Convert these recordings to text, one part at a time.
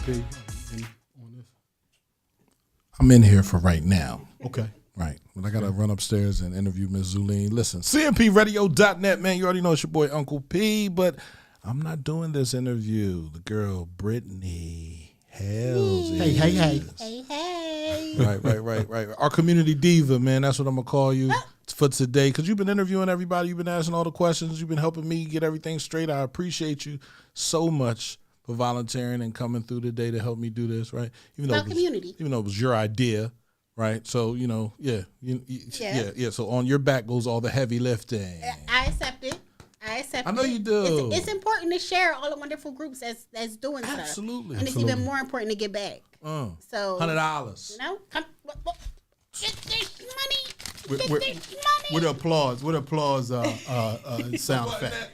P, on this? I'm in here for right now. Okay. Right. But I got to run upstairs and interview Ms. Zulene. Listen, CMPRadio.net, man. You already know it's your boy, Uncle P, but I'm not doing this interview. The girl, Brittany Hales. Hey. Right. Our community diva, man. That's what I'm going to call you for today, because you've been interviewing everybody. You've been asking all the questions. You've been helping me get everything straight. I appreciate you so much for volunteering and coming through today to help me do this, right? Even though it was your idea. Right, so yeah. So on your back goes all the heavy lifting. I accept it. I know you do. It's important to share all the wonderful groups that's doing stuff. Absolutely. And it's even more important to get back. So $100. Get this money. With the applause sound effect.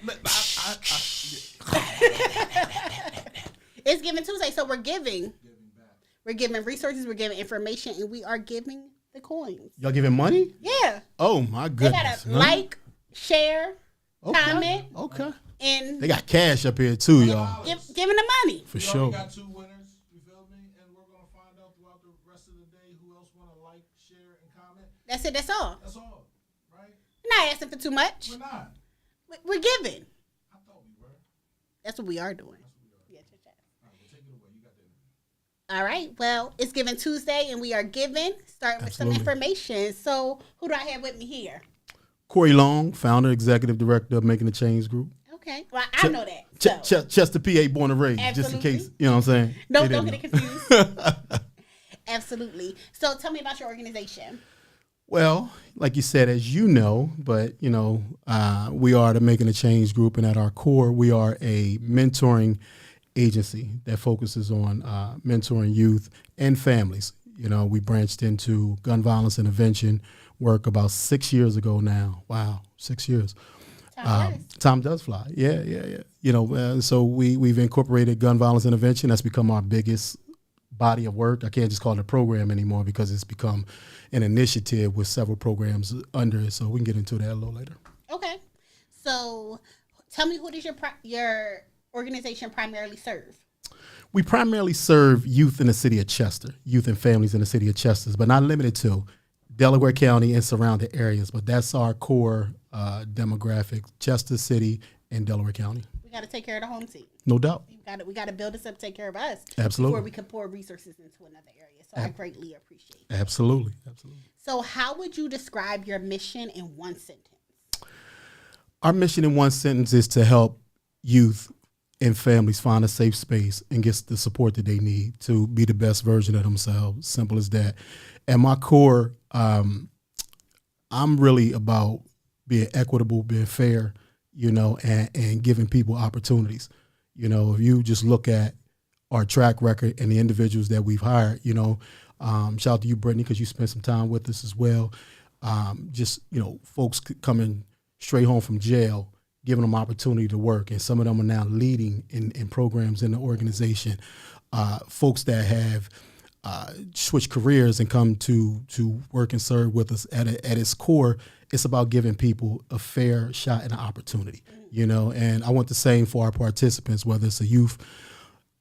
It's Giving Tuesday, so we're giving. We're giving resources, we're giving information, and we are giving the coins. Y'all giving money? Yeah. Oh, my goodness. They gotta like, share, comment. Okay. And they got cash up here, too, y'all. Giving the money. For sure. We got 2 winners, you feel me? And we're going to find out throughout the rest of the day who else want to like, share, and comment. That's it, that's all. That's all, right? We're not asking for too much. We're not. We're giving. I thought we were. That's what we are doing. All All right. Well, it's Giving Tuesday, and we are giving. Starting with some information. So, who do I have with me here? Corey Long, founder, executive director of Making a Change Group. Okay. Well, I know that. So. Chester, PA, born and raised, Absolutely. just in case. You know what I'm saying? No, don't get it confused. Absolutely. So, tell me about your organization. Well, like you said, as you know, but, we are the Making a Change Group, and at our core, we are a mentoring agency that focuses on mentoring youth and families. We branched into gun violence intervention work about 6 years ago now. Wow, 6 years. Time does fly. Yeah. So we've incorporated gun violence intervention. That's become our biggest body of work. I can't just call it a program anymore because it's become an initiative with several programs under it. So we can get into that a little later. Okay. So tell me, who does your organization primarily serve? We primarily serve youth in the city of Chester, youth and families in the city of Chester, but not limited to Delaware County and surrounding areas. But that's our core demographic, Chester City and Delaware County. We got to take care of the home team. No doubt. We got to build us up, take care of us. Absolutely. Before we can pour resources into another area. So I greatly appreciate it. Absolutely. So how would you describe your mission in one sentence? Our mission in one sentence is to help youth and families find a safe space and get the support that they need to be the best version of themselves. Simple as that. At my core, I'm really about being equitable, being fair, and giving people opportunities. If you just look at our track record and the individuals that we've hired, shout out to you, Brittany, because you spent some time with us as well. Folks coming straight home from jail, giving them opportunity to work, and some of them are now leading in programs in the organization. Folks that have switched careers and come to work and serve with us. At its core, it's about giving people a fair shot and an opportunity. And I want the same for our participants, whether it's a youth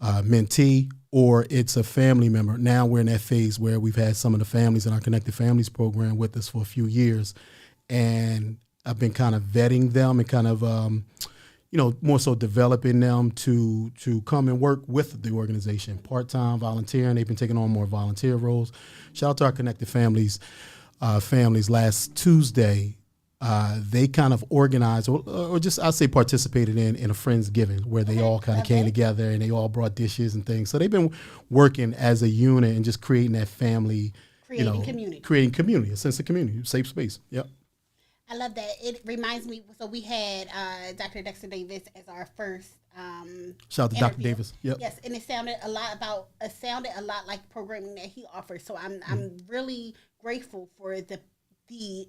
mentee or it's a family member. Now we're in that phase where we've had some of the families in our Connected Families program with us for a few years, and I've been kind of vetting them and kind of, more so developing them to come and work with the organization, part-time, volunteering. They've been taking on more volunteer roles. Shout out to our Connected Families last Tuesday. They kind of organized or just, I'd say, participated in a Friendsgiving where they all kind of came together and they all brought dishes and things. So they've been working as a unit and just creating that family, creating community, a sense of community, safe space. Yep. I love that. It reminds me. So we had Dr. Dexter Davis as our first. Shout out to Dr. Davis. Yep. Yes, and it sounded a lot like programming that he offers. So I'm really grateful for the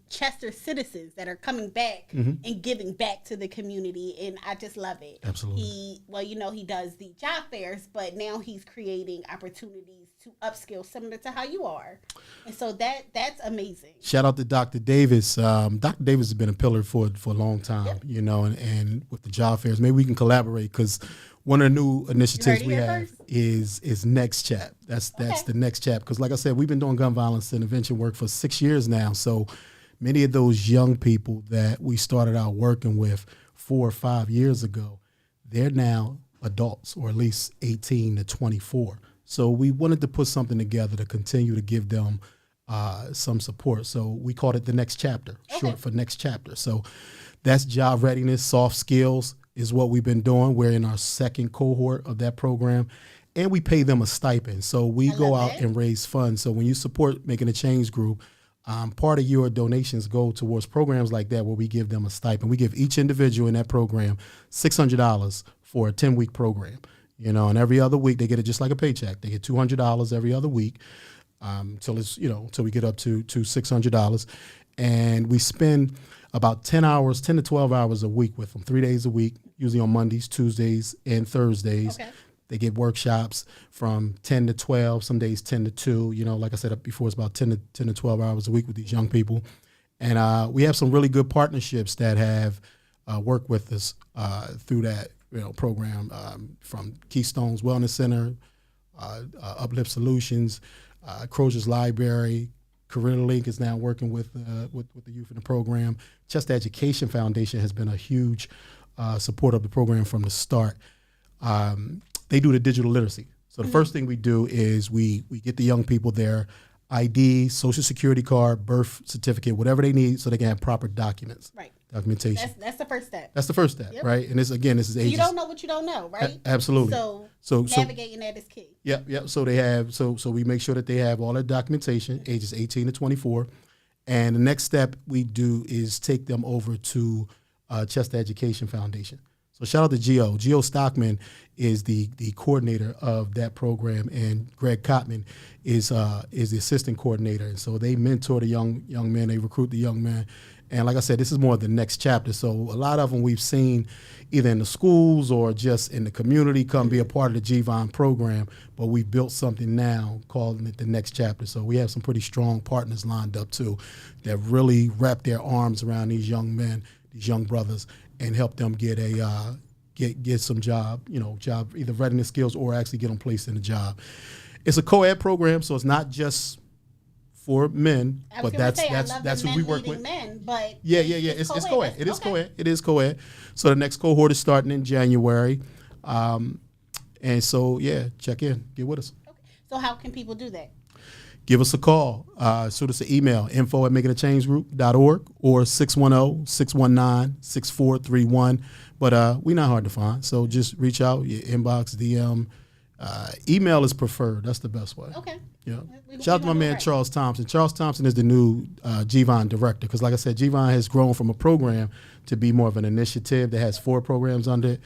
Chester citizens that are coming back and giving back to the community, and I just love it. Absolutely. He does the job fairs, but now he's creating opportunities to upskill similar to how you are, and so that's amazing. Shout out to Dr. Davis. Dr. Davis has been a pillar for a long time, and with the job fairs, maybe we can collaborate because One of the new initiatives it we here have first? is Next Chap. That's Okay. the Next Chap, because like I said, we've been doing gun violence intervention work for 6 years now. So many of those young people that we started out working with 4 or 5 years ago, they're now adults, or at least 18 to 24. So we wanted to put something together to continue to give them some support. So we called it the Next Chapter, short for Next Chapter. So that's job readiness, soft skills is what we've been doing. We're in our second cohort of that program, and we pay them a stipend. So we go out and raise funds. So when you support Making a Change Group, part of your donations go towards programs like that where we give them a stipend. We give each individual in that program $600 for a 10-week program. And every other week they get it just like a paycheck. They get $200 every other week till we get up to $600, and we spend about 10 to 12 hours a week with them, 3 days a week, usually on Mondays, Tuesdays, and Thursdays. Okay. They get workshops from 10 to 12, some days 10 to 2. Like I said before, it's about 10 to 12 hours a week with these young people. And we have some really good partnerships that have worked with us through that program, from Keystone's Wellness Center, Uplift Solutions, Crozier's Library. Career Link is now working with the youth in the program. Chester Education Foundation has been a huge support of the program from the start. They do the digital literacy. So the first thing we do is we get the young people their ID, social security card, birth certificate, whatever they need, so they can have proper documents. Right. Documentation. That's the first step. That's the first step, right? And this is ages. You don't know what you don't know, right? Absolutely. So navigating that is key. Yep. So they have so we make sure that they have all their documentation, ages 18 to 24. And the next step we do is take them over to Chester Education Foundation. So shout out to Gio. Gio Stockman is the coordinator of that program, and Greg Cotman is the assistant coordinator. And so they mentor the young men, they recruit the young men. And like I said, this is more of the next chapter. So a lot of them we've seen either in the schools or just in the community come be a part of the GVON program. But we've built something now calling it the next chapter. So we have some pretty strong partners lined up too that really wrap their arms around these young men, these young brothers, and help them get some job either readiness skills or actually get them placed in a job. It's a co-ed program, so it's not just for men, but that's who we work with. Men, but it's co-ed. It is co-ed. It is co-ed. So the next cohort is starting in January, and so check in, get with us. Okay. So how can people do that? Give us a call. Shoot us an email, info@makingachangegroup.org or 610-619-6431. But we're not hard to find, so just reach out, your inbox, DM. Email is preferred. That's the best way. Okay. Yeah. Shout out to my man Charles Thompson. Charles Thompson is the new GVON director, because like I said, GVON has grown from a program to be more of an initiative that has 4 programs under it.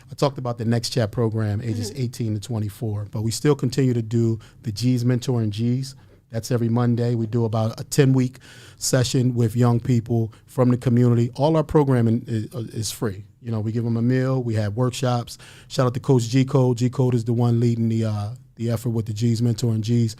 I talked about the Next Chat program, ages 18 to 24, but we still continue to do the G's Mentoring G's. That's every Monday. We do about a 10-week session with young people from the community. All our programming is free. We give them a meal. We have workshops. Shout out to Coach G Code. G Code is the one leading the effort with the G's Mentoring G's.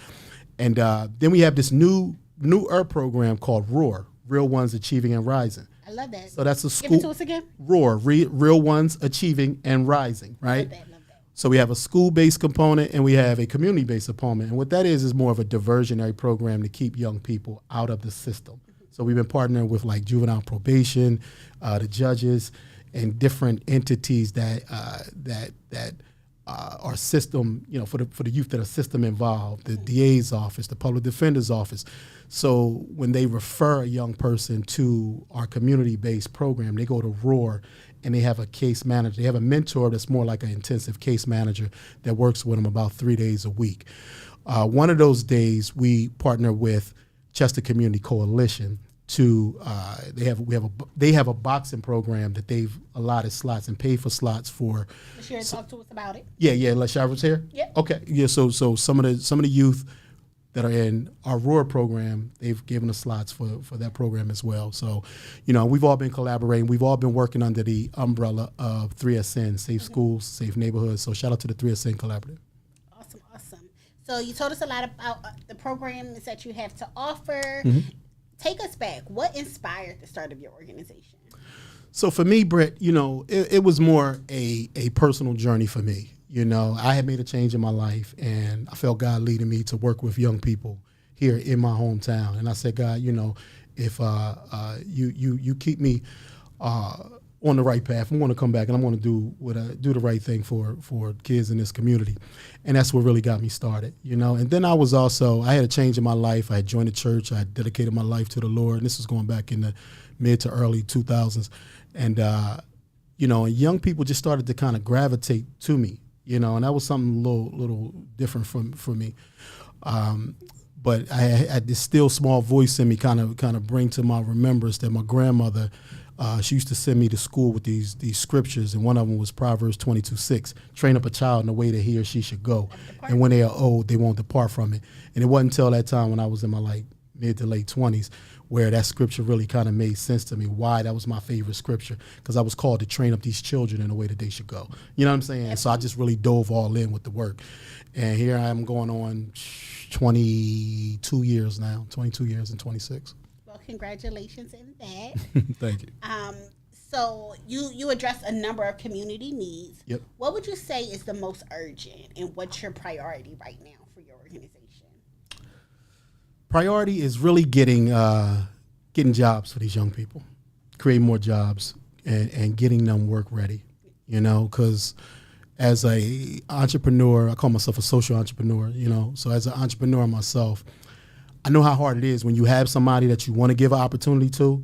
And then we have this newer program called ROAR, Real Ones Achieving and Rising. I love that. So that's a school. Give it to us again. ROAR, Real Ones Achieving and Rising, right? Love that. So we have a school-based component and we have a community-based component. And what that is more of a diversionary program to keep young people out of the system. So we've been partnering with like juvenile probation, the judges, and different entities that are system, for the youth that are system involved, the DA's office, the public defender's office. So when they refer a young person to our community-based program, they go to ROAR and they have a case manager. They have a mentor that's more like an intensive case manager that works with them about 3 days a week. One of those days we partner with Chester Community Coalition to they have a boxing program that they've allotted slots and paid for slots for. Talk to us about it. Yeah. LaShara was here. Yeah. Okay. Yeah. So some of the youth that are in our ROAR program, they've given us slots for that program as well. So, we've all been collaborating. We've all been working under the umbrella of 3SN, Safe Schools, Safe Neighborhoods. So shout out to the 3SN Collaborative. Awesome. So you told us a lot about the programs that you have to offer. Mm-hmm. Take us back. What inspired the start of your organization? So for me, Brett, it was more a personal journey for me. I had made a change in my life, and I felt God leading me to work with young people here in my hometown. And I said, God, if you keep me on the right path, I'm going to come back and I'm going to do the right thing for kids in this community. And that's what really got me started, And then I had a change in my life. I had joined the church. I had dedicated my life to the Lord. And this was going back in the mid to early 2000s. And, and young people just started to kind of gravitate to me, and that was something a little different for me. But I had this still small voice in me kind of bring to my remembrance that my grandmother, she used to send me to school with these scriptures, and one of them was Proverbs 22:6, train up a child in the way that he or she should go, and when they are old, they won't depart from it. And it wasn't until that time when I was in my mid to late 20s where that scripture really kind of made sense to me, why that was my favorite scripture, because I was called to train up these children in the way that they should go. You know what I'm saying? And so I just really dove all in with the work. And here I am going on 22 years now, 22 years and 26. Well, congratulations in that. Thank you. So you address a number of community needs. Yep. What would you say is the most urgent, and what's your priority right now for your organization? Priority is really getting jobs for these young people, creating more jobs and getting them work ready, because as a entrepreneur, I call myself a social entrepreneur, so as an entrepreneur myself, I know how hard it is when you have somebody that you want to give an opportunity to,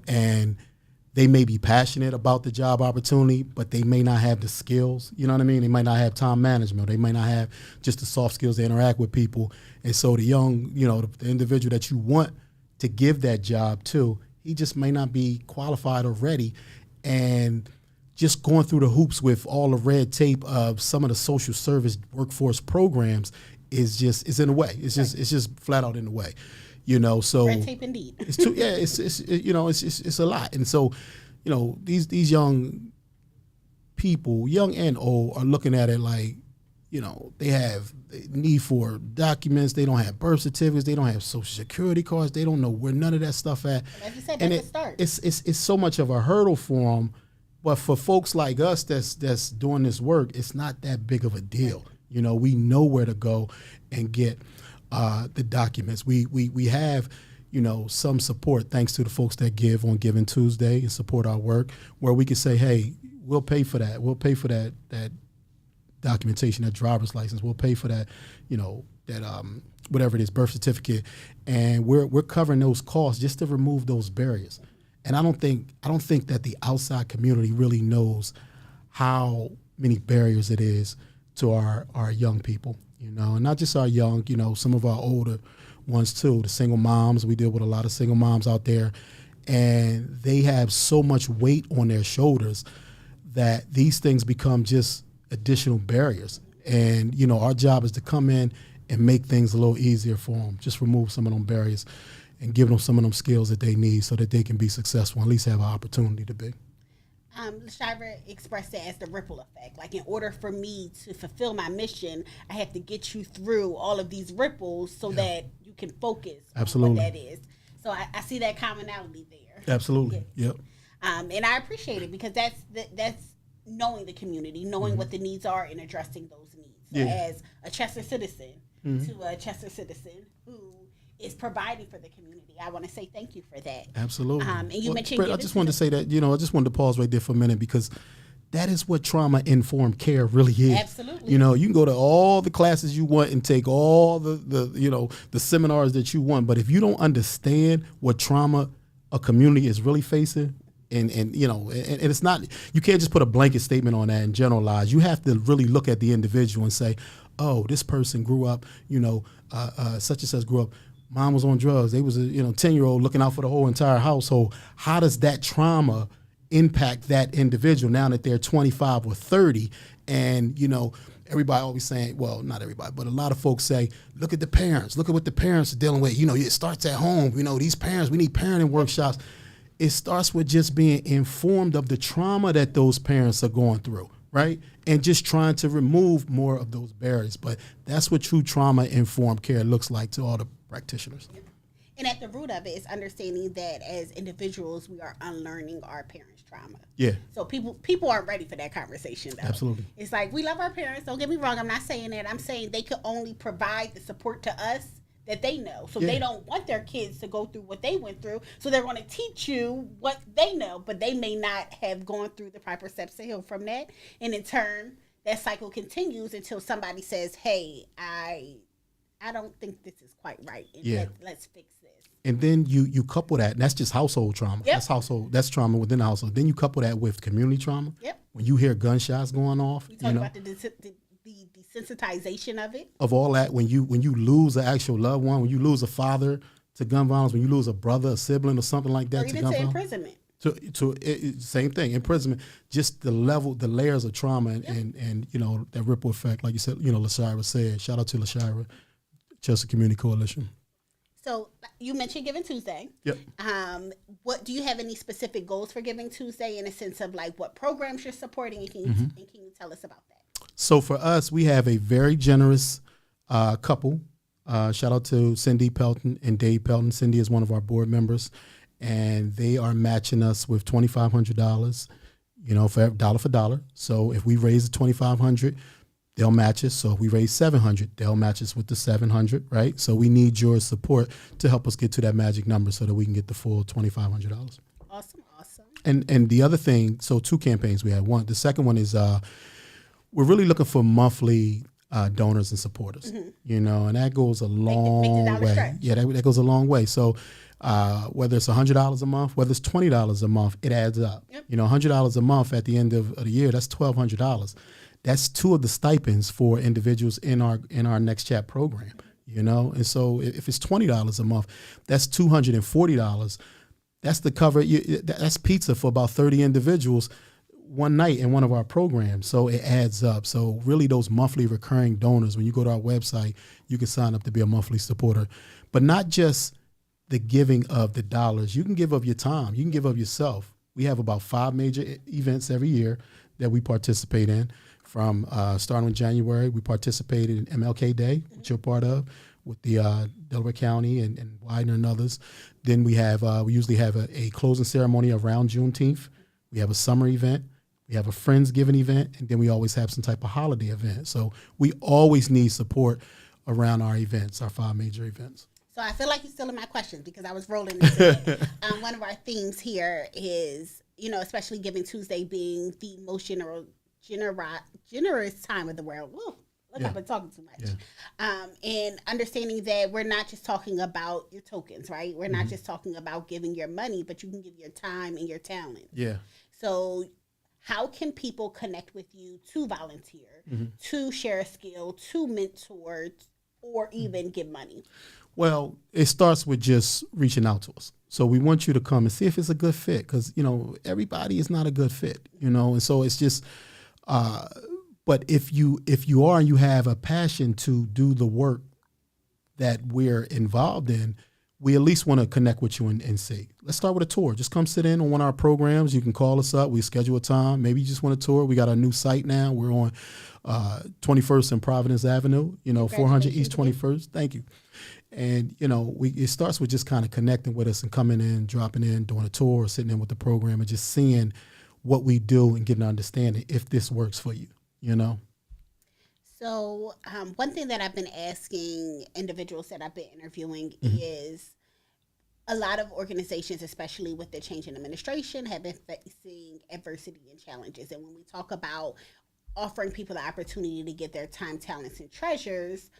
and they may be passionate about the job opportunity, but they may not have the skills, you know what I mean? They might not have time management. They might not have just the soft skills to interact with people. And so the young, the individual that you want to give that job to, he just may not be qualified or ready. And just going through the hoops with all the red tape of some of the social service workforce programs is in the way. It's just flat out in the way. So red tape indeed. It's a lot. And so, these young people, young and old, are looking at it like, they have need for documents. They don't have birth certificates. They don't have social security cards. They don't know where none of that stuff at. Like you said, and that's a start. It's so much of a hurdle for them. But for folks like us that's doing this work, it's not that big of a deal. We know where to go and get the documents. We have, some support thanks to the folks that give on Giving Tuesday and support our work, where we can say, hey, we'll pay for that. We'll pay for that documentation, that driver's license. We'll pay for that, that whatever it is, birth certificate, and we're covering those costs just to remove those barriers. And I don't think that the outside community really knows how many barriers it is to our young people, and not just our young, some of our older ones too, the single moms. We deal with a lot of single moms out there, and they have so much weight on their shoulders that these things become just additional barriers. And, our job is to come in and make things a little easier for them, just remove some of them barriers and give them some of them skills that they need so that they can be successful, at least have an opportunity to be. Shiva expressed it as the ripple effect. Like, in order for me to fulfill my mission, I have to get you through all of these ripples so that you can focus Absolutely. on what that is. So I see that commonality there. Absolutely. Yeah. Yep. And I appreciate it, because that's knowing the community, knowing what the needs are, and addressing those needs. So as a Chester citizen to a Chester citizen who is providing for the community, I want to say thank you for that. Absolutely. And you mentioned Brett, I just wanted to say that, I just wanted to pause right there for a minute, because that is what trauma-informed care really is. Absolutely. You can go to all the classes you want and take all the seminars that you want, but if you don't understand what trauma a community is really facing, and it's not, you can't just put a blanket statement on that and generalize. You have to really look at the individual and say, oh, this person grew up, such and such grew up, mom was on drugs, they was a 10-year-old looking out for the whole entire household. How does that trauma impact that individual now that they're 25 or 30? And everybody always saying, well, not everybody, but a lot of folks say, look at the parents, look at what the parents are dealing with. It starts at home. These parents, we need parenting workshops. It starts with just being informed of the trauma that those parents are going through, right? And just trying to remove more of those barriers. But that's what true trauma-informed care looks like to all the practitioners. And at the root of it is understanding that as individuals, we are unlearning our parents' trauma. Yeah. So people aren't ready for that conversation, though. Absolutely. It's like, we love our parents. Don't get me wrong. I'm not saying that. I'm saying they could only provide the support to us that they know. So they don't want their kids to go through what they went through. So they're going to teach you what they know, but they may not have gone through the proper steps to heal from that. And in turn, that cycle continues until somebody says, hey, I don't think this is quite right. And let's fix this. And then you couple that, and that's just household trauma. Yep. That's trauma within the household. Then you couple that with community trauma. Yep. When you hear gunshots going off, We talk about the desensitization of it. Of all that, when you lose an actual loved one, when you lose a father to gun violence, when you lose a brother, a sibling, or something like that Or to even gun to violence. imprisonment. Same thing, imprisonment. Just the layers of trauma, and that ripple effect, like you said, LaShira said. Shout out to LaShira, Chelsea Community Coalition. So you mentioned Giving Tuesday. Yep. What do you have any specific goals for Giving Tuesday in a sense of like what programs you're supporting? And can you tell us about that? So for us, we have a very generous couple. Shout out to Cindy Pelton and Dave Pelton. Cindy is one of our board members, and they are matching us with $2,500. For dollar for dollar. So if we raise the $2,500, they'll match us. So if we raise $700, they'll match us with the $700, right? So we need your support to help us get to that magic number so that we can get the full $2,500. Awesome. And the other thing, so 2 campaigns we had. The second one is we're really looking for monthly donors and supporters, and that goes a long way. Stretch. Yeah, that goes a long way. So whether it's $100 a month, whether it's $20 a month, it adds up. Yep. $100 a month at the end of the year, that's $1,200. That's 2 of the stipends for individuals in our Next Chat program, And so if it's $20 a month, that's $240. That's the cover. That's pizza for about 30 individuals one night in one of our programs. So it adds up. So really those monthly recurring donors, when you go to our website, you can sign up to be a monthly supporter. But not just the giving of the dollars. You can give of your time. You can give of yourself. We have about 5 major events every year that we participate in. From starting in January, we participated in MLK Day, which you're part of, with the Delaware County and Widener and others. Then we usually have a closing ceremony around Juneteenth. We have a summer event. We have a Friendsgiving event, and then we always have some type of holiday event. So we always need support around our events, our 5 major events. So I feel like you're still in my questions because I was rolling into it. One of our themes here is, especially Giving Tuesday being the most generous time of the world. Woo, look, I've been talking too much. Yeah. And understanding that we're not just talking about your tokens, right? We're not just talking about giving your money, but you can give your time and your talent. Yeah. So how can people connect with you to volunteer, to share a skill, to mentor, or even give money? Well, it starts with just reaching out to us. So we want you to come and see if it's a good fit because, everybody is not a good fit, and so it's just, but if you are and you have a passion to do the work that we're involved in, we at least want to connect with you and see. Let's start with a tour. Just come sit in on one of our programs. You can call us up. We schedule a time. Maybe you just want a tour. We got our new site now. We're on 21st and Providence Avenue, 400 East 21st. Thank you. And, it starts with just kind of connecting with us and coming in, dropping in, doing a tour, sitting in with the program and just seeing what we do and getting an understanding if this works for you, So one thing that I've been asking individuals that I've been interviewing is a lot of organizations, especially with the change in administration, have been facing adversity and challenges. And when we talk about offering people the opportunity to get their time, talents, and treasures,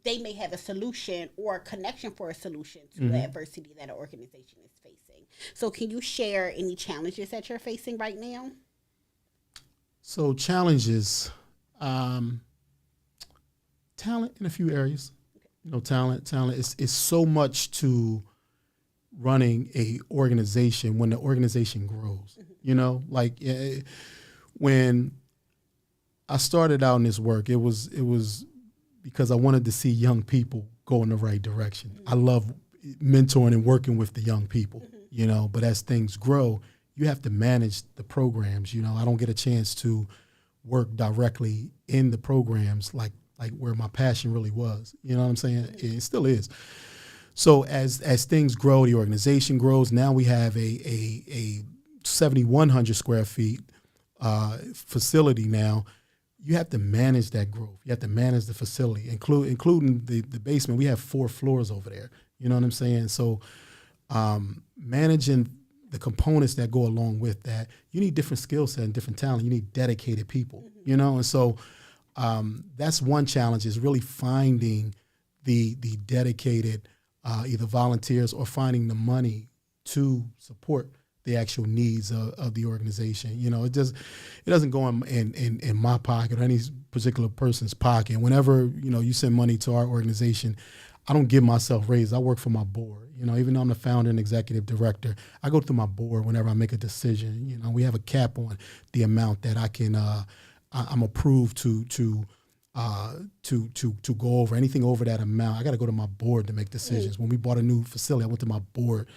they may have a solution or a connection for a solution to the adversity that an organization is facing. So can you share any challenges that you're facing right now? So challenges, talent in a few areas. Talent is so much to running a organization when the organization grows. When I started out in this work, it was because I wanted to see young people go in the right direction. I love mentoring and working with the young people, but as things grow, you have to manage the programs. I don't get a chance to work directly in the programs like where my passion really was. You know what I'm saying? It still is. So as things grow, the organization grows. Now we have a 7,100 square feet facility now. You have to manage that growth. You have to manage the facility, including the basement. We have 4 floors over there. You know what I'm saying? So managing the components that go along with that, you need different skill set and different talent. You need dedicated people, you know? And so that's one challenge, is really finding the dedicated either volunteers or finding the money to support the actual needs of the organization. You know, it doesn't go in my pocket or any particular person's pocket. Whenever, you know, you send money to our organization, I don't give myself raises. I work for my board. You know, even though I'm the founder and executive director, I go through my board whenever I make a decision. You know, we have a cap on the amount that I can, I'm approved to go over. Anything over that amount, I got to go to my board to make decisions. When we bought a new facility, I went to my board.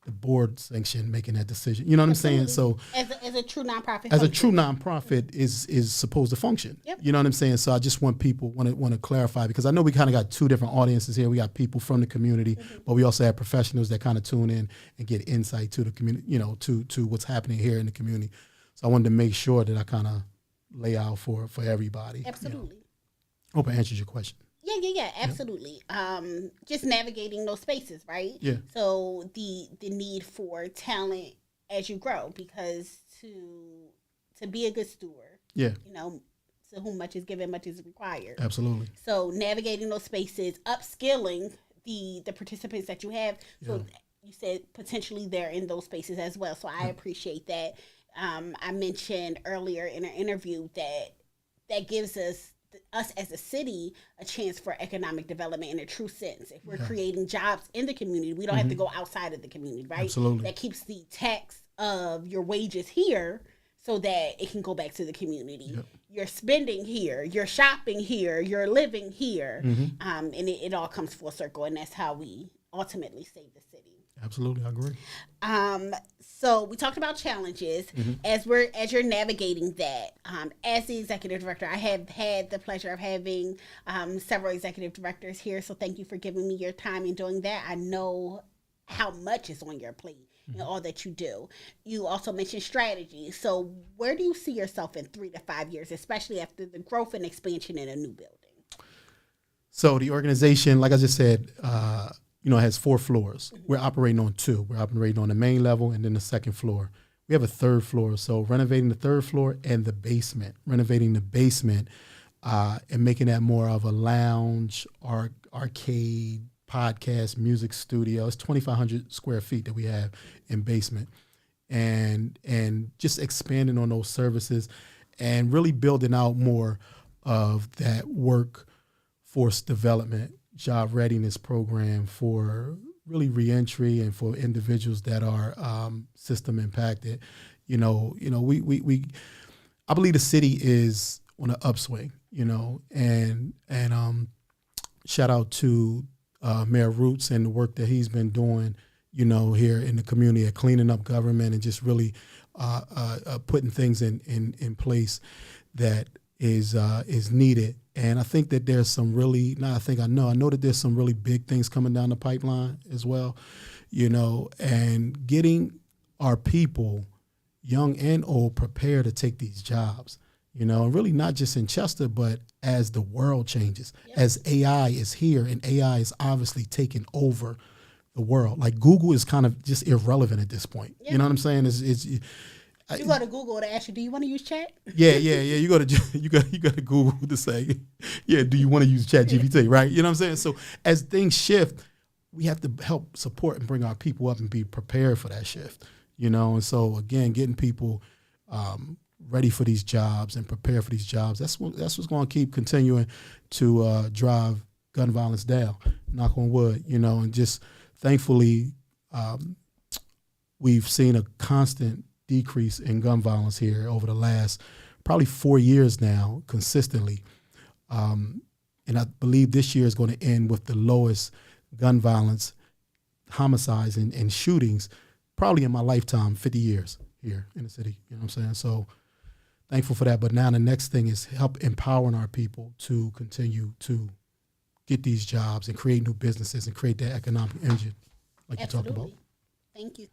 The board sanctioned making that decision. You know what I'm saying? So as a true nonprofit, a true nonprofit is supposed to function. Yep. You know what I'm saying? So I just want people want to clarify, because I know we kind of got 2 different audiences here. We got people from the community, but we also have professionals that kind of tune in and get insight to the community, you know, to what's happening here in the community. So I wanted to make sure that I kind of lay out for everybody. Absolutely. You know. Hope I answered your question. Yeah, absolutely. Just navigating those spaces, right? Yeah. So the need for talent as you grow, because to be a good steward, yeah, you know, to whom much is given, much is required. Absolutely. So navigating those spaces, upskilling the participants that you have. So you said potentially they're in those spaces as well. So I appreciate that. I mentioned earlier in an interview that gives us as a city a chance for economic development in a true sense. If we're creating jobs in the community, we don't have to go outside of the community, right? Absolutely. That keeps the tax of your wages here so that it can go back to the community. Yep. You're spending here, you're shopping here, you're living here, and it all comes full circle, and that's how we ultimately save the city. Absolutely, I agree. So we talked about challenges as you're navigating that. As the executive director, I have had the pleasure of having several executive directors here. So thank you for giving me your time in doing that. I know how much is on your plate and all that you do. You also mentioned strategy. So where do you see yourself in 3 to 5 years, especially after the growth and expansion in a new building? So the organization, like I just said, you know, has 4 floors. We're operating on 2. We're operating on the main level and then the second floor. We have a 3rd floor. So renovating the 3rd floor and the basement, renovating the basement and making that more of a lounge, arcade, podcast, music studio. It's 2,500 square feet that we have in basement. And just expanding on those services and really building out more of that workforce development, job readiness program for really reentry and for individuals that are system impacted. You know, I believe the city is on an upswing, you know, and shout out to Mayor Roots and the work that he's been doing, you know, here in the community at cleaning up government and just really putting things in place that is needed. And I think that there's some really, I know that there's some really big things coming down the pipeline as well, you know, and getting our people, young and old, prepared to take these jobs, you know, and really not just in Chester, but as the world changes, as AI is here and AI is obviously taking over the world. Like Google is kind of just irrelevant at this point. You know what I'm saying? You go to Google to ask you, do you want to use chat? Yeah. You go to Google to say, yeah, do you want to use ChatGPT, right? You know what I'm saying? So as things shift, we have to help support and bring our people up and be prepared for that shift, you know? And so again, getting people ready for these jobs and prepare for these jobs, that's what's going to keep continuing to drive gun violence down, knock on wood, you know, and just thankfully we've seen a constant decrease in gun violence here over the last probably 4 years now, consistently. And I believe this year is going to end with the lowest gun violence, homicides, and shootings probably in my lifetime, 50 years here in the city. You know what I'm saying? So thankful for that. But now the next thing is help empowering our people to continue to get these jobs and create new businesses and create that economic engine like Absolutely. you talked about. Thank you.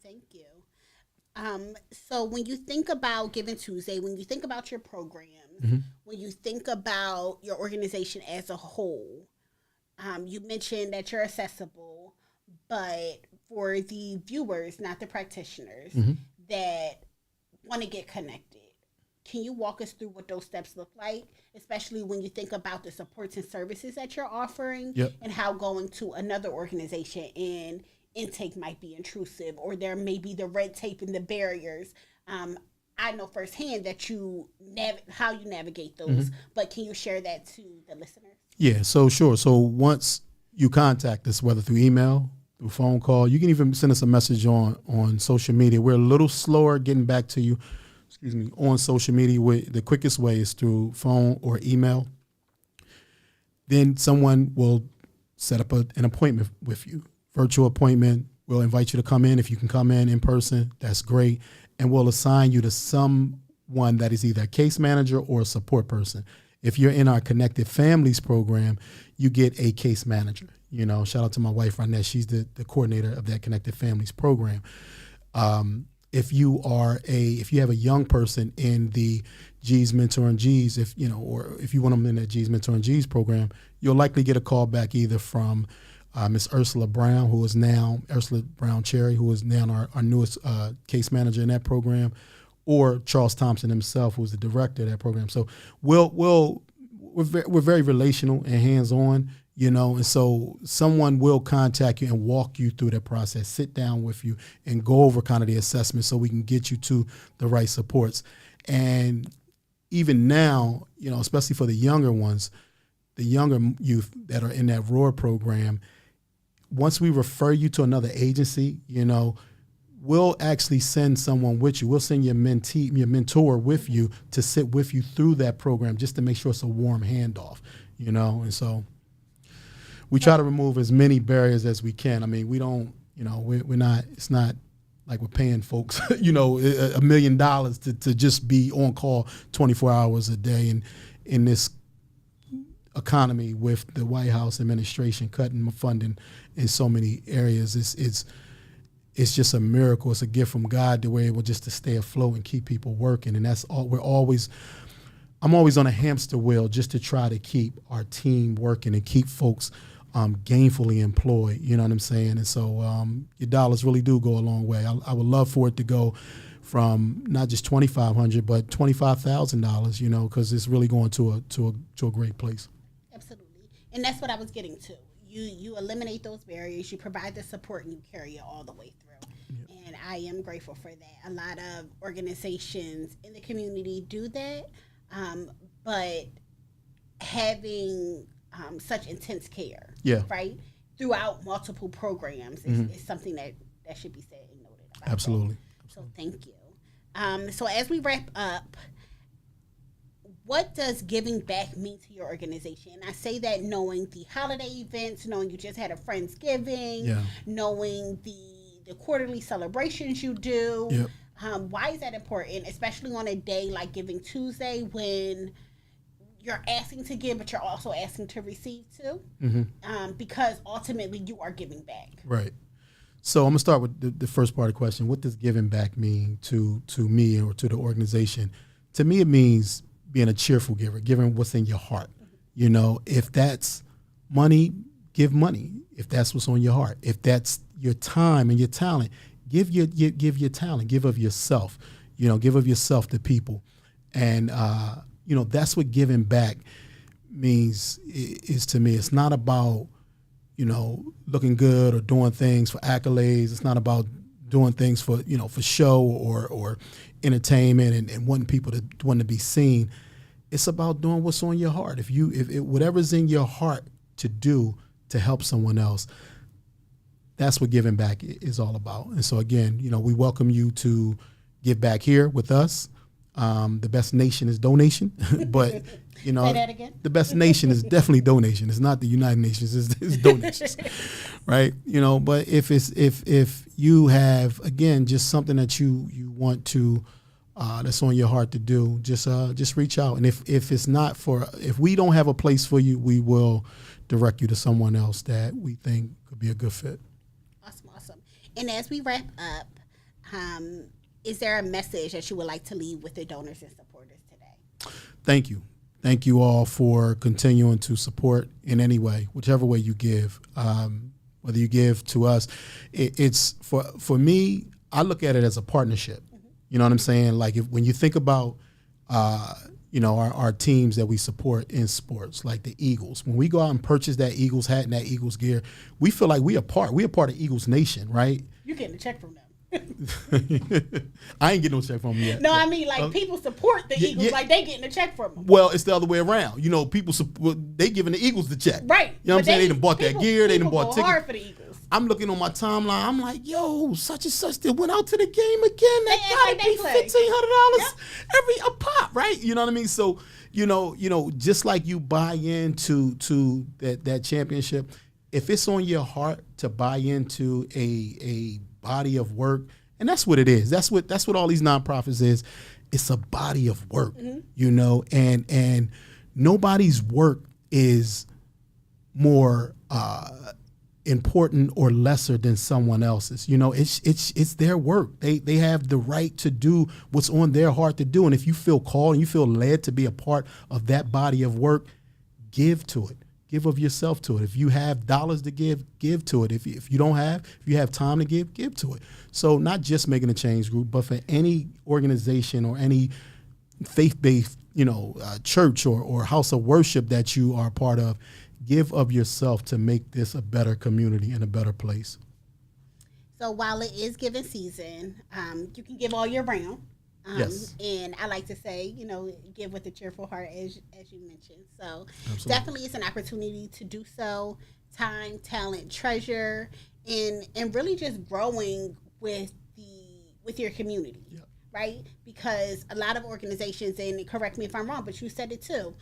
So when you think about Giving Tuesday, when you think about your programs, when you think about your organization as a whole, you mentioned that you're accessible, but for the viewers, not the practitioners, that want to get connected, can you walk us through what those steps look like, especially when you think about the supports and services that you're offering and how going to another organization and intake might be intrusive, or there may be the red tape and the barriers. I know firsthand that how you navigate those, but can you share that to the listeners? Yeah, so sure. So once you contact us, whether through email, through phone call, you can even send us a message on social media. We're a little slower getting back to you, on social media. The quickest way is through phone or email. Then someone will set up an appointment with you, virtual appointment. We'll invite you to come in. If you can come in person, that's great. And we'll assign you to someone that is either a case manager or a support person. If you're in our Connected Families program, you get a case manager. Shout out to my wife, Ronette. She's the coordinator of that Connected Families program. If you have a young person in the G's Mentoring G's, or if you want them in the G's Mentoring G's program, you'll likely get a call back either from Miss Ursula Brown, Ursula Brown Cherry, who is now our newest case manager in that program, or Charles Thompson himself, who's the director of that program. So we're very relational and hands-on, and so someone will contact you and walk you through that process, sit down with you and go over kind of the assessment so we can get you to the right supports. And even now, especially for the younger ones, the younger youth that are in that ROAR program, once we refer you to another agency, we'll actually send someone with you. We'll send your mentor with you to sit with you through that program just to make sure it's a warm handoff, and so we try to remove as many barriers as we can. I mean, we don't, we're not, it's not like we're paying folks, $1 million to just be on call 24 hours a day. And in this economy with the White House administration cutting funding in so many areas, it's just a miracle. It's a gift from God that we're able just to stay afloat and keep people working. And that's all. I'm always on a hamster wheel just to try to keep our team working and keep folks gainfully employed. You know what I'm saying? And so your dollars really do go a long way. I would love for it to go from not just $2,500 but $25,000. Because it's really going to a great place. Absolutely, and that's what I was getting to. You eliminate those barriers, you provide the support, and you carry it all the way through. Yep. And I am grateful for that. A lot of organizations in the community do that, but having such intense care, right, throughout multiple programs is something that should be said and noted about. Absolutely. So thank you. So as we wrap up, what does giving back mean to your organization? And I say that knowing the holiday events, knowing you just had a Friendsgiving, knowing the quarterly celebrations you do. Yep. Why is that important, especially on a day like Giving Tuesday when you're asking to give, but you're also asking to receive too? Because ultimately you are giving back. Right. So I'm going to start with the first part of the question. What does giving back mean to me or to the organization? To me, it means being a cheerful giver, giving what's in your heart. If that's money, give money. If that's what's on your heart, if that's your time and your talent, give your talent, give of yourself, give of yourself to people. And, that's what giving back means is to me. It's not about, looking good or doing things for accolades. It's not about doing things for, for show or entertainment and wanting people to be seen. It's about doing what's on your heart. If whatever's in your heart to do to help someone else, that's what giving back is all about. And so again, we welcome you to give back here with us. The best nation is donation, but Say that again. The best nation is definitely donation. It's not the United Nations, it's donations, right? But if you have, again, just something that you want to, that's on your heart to do, just reach out. And if it's not if we don't have a place for you, we will direct you to someone else that we think could be a good fit. Awesome. And as we wrap up, is there a message that you would like to leave with the donors and supporters today? Thank you. Thank you all for continuing to support in any way, whichever way you give. Whether you give to us, it's for me, I look at it as a partnership. Mm-hmm. You know what I'm saying? Like when you think about, our teams that we support in sports, like the Eagles, when we go out and purchase that Eagles hat and that Eagles gear, we feel like we're a part of Eagles Nation, right? You're getting a check from them. I ain't getting no check from them yet. No, I mean, people support the Eagles like they getting a check from them. Well, it's the other way around. People they giving the Eagles the check. Right. You know what I'm saying? They done bought that gear. They done bought tickets. Hard for the Eagles. I'm looking on my timeline. I'm like, yo, such and such that went out to the game again. That gotta be $1,500 every a pop, right? You know what I mean? So, just like you buy into that championship, if it's on your heart to buy into a body of work, and that's what it is. That's what all these nonprofits is. It's a body of work, and nobody's work is more important or lesser than someone else's. It's their work. They have the right to do what's on their heart to do. And if you feel called and you feel led to be a part of that body of work, give to it. Give of yourself to it. If you have dollars to give to it. If you don't have, if you have time to give to it. So not just Making a Change Group, but for any organization or any faith-based, church or house of worship that you are a part of, give of yourself to make this a better community and a better place. So while it is giving season, you can give all year round. Yes. And I like to say, give with a cheerful heart, as you mentioned. So Absolutely. Definitely it's an opportunity to do so. Time, talent, treasure, and really just growing with your community. Yep. Right? Because a lot of organizations, and correct me if I'm wrong, but you said it too,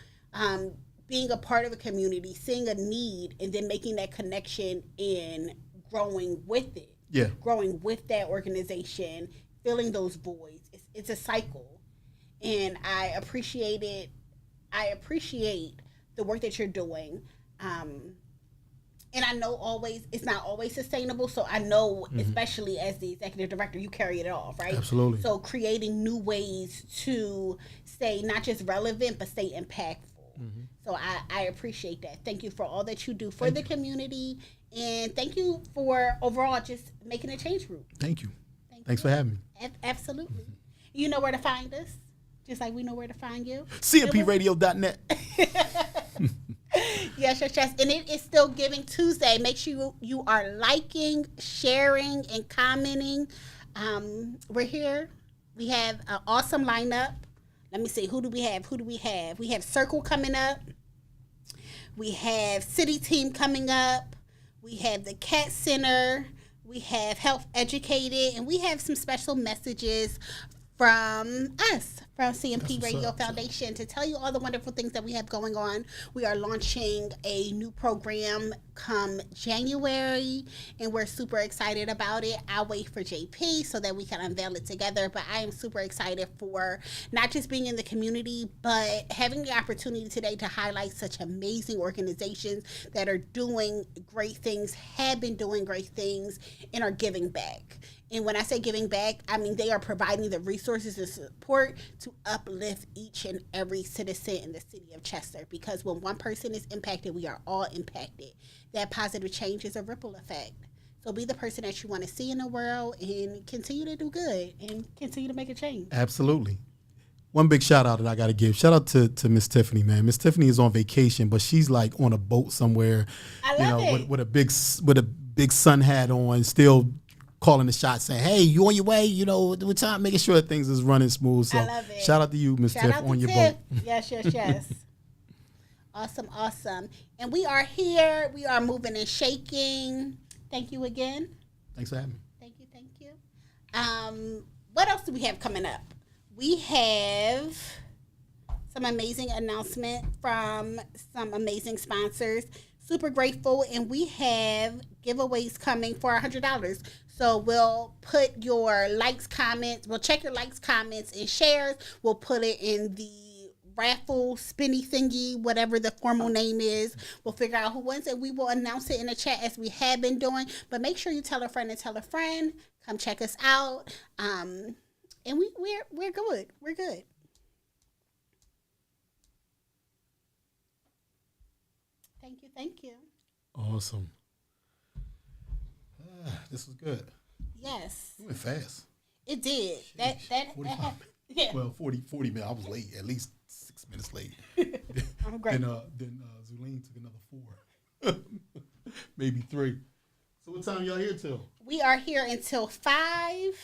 being a part of a community, seeing a need, and then making that connection and growing with it. Yeah. Growing with that organization, filling those voids. It's a cycle. And I appreciate it. I appreciate the work that you're doing. And I know it's not always sustainable. So I know, especially as the executive director, you carry it off, right? Absolutely. So creating new ways to stay not just relevant, but stay impactful. Mm-hmm. So I appreciate that. Thank you for all that you do for the community. And thank you for overall just making a change group. Thank you. Thanks for having me. Absolutely. You know where to find us, just like we know where to find you. CMPRadio.net. Yes. And it is still Giving Tuesday. Make sure you are liking, sharing, and commenting. We're here. We have an awesome lineup. Let me see. Who do we have? We have Circle coming up. We have City Team coming up. We have the Cat Center. We have Health Educated. And we have some special messages from us, from CMPRadio Foundation, to tell you all the wonderful things that we have going on. We are launching a new program come January, and we're super excited about it. I'll wait for JP so that we can unveil it together, but I am super excited for not just being in the community, but having the opportunity today to highlight such amazing organizations that are doing great things, have been doing great things, and are giving back. And when I say giving back, I mean they are providing the resources and support to uplift each and every citizen in the city of Chester. Because when one person is impacted, we are all impacted. That positive change is a ripple effect. So be the person that you want to see in the world and continue to do good and continue to make a change. Absolutely. One big shout out that I got to give. Shout out to Miss Tiffany, man. Miss Tiffany is on vacation, but she's like on a boat somewhere, with a big sun hat on, still calling the shots, saying, "Hey, you on your way?" With time, making sure that things is running smooth. So, I love it. Shout out to you, Miss Tiff, on your boat. Yes. Awesome. And we are here. We are moving and shaking. Thank you again. Thanks for having me. Thank you. What else do we have coming up? We have some amazing announcement from some amazing sponsors. Super grateful, and we have giveaways coming for $100. So we'll put your likes, comments. We'll check your likes, comments, and shares. We'll put it in the raffle spinny thingy, whatever the formal name is. We'll figure out who wins it. We will announce it in the chat as we have been doing. But make sure you tell a friend and tell a friend. Come check us out. And we're good. We're good. Thank you. Thank you. Awesome. This was good. Yes. It went fast. It did. Sheesh. That 45 happened. Yeah. Well, 40 minutes. I was late, at least 6 minutes late. I'm great. Then Zulene took another 4. Maybe 3. So what time y'all here till? We are here until 5.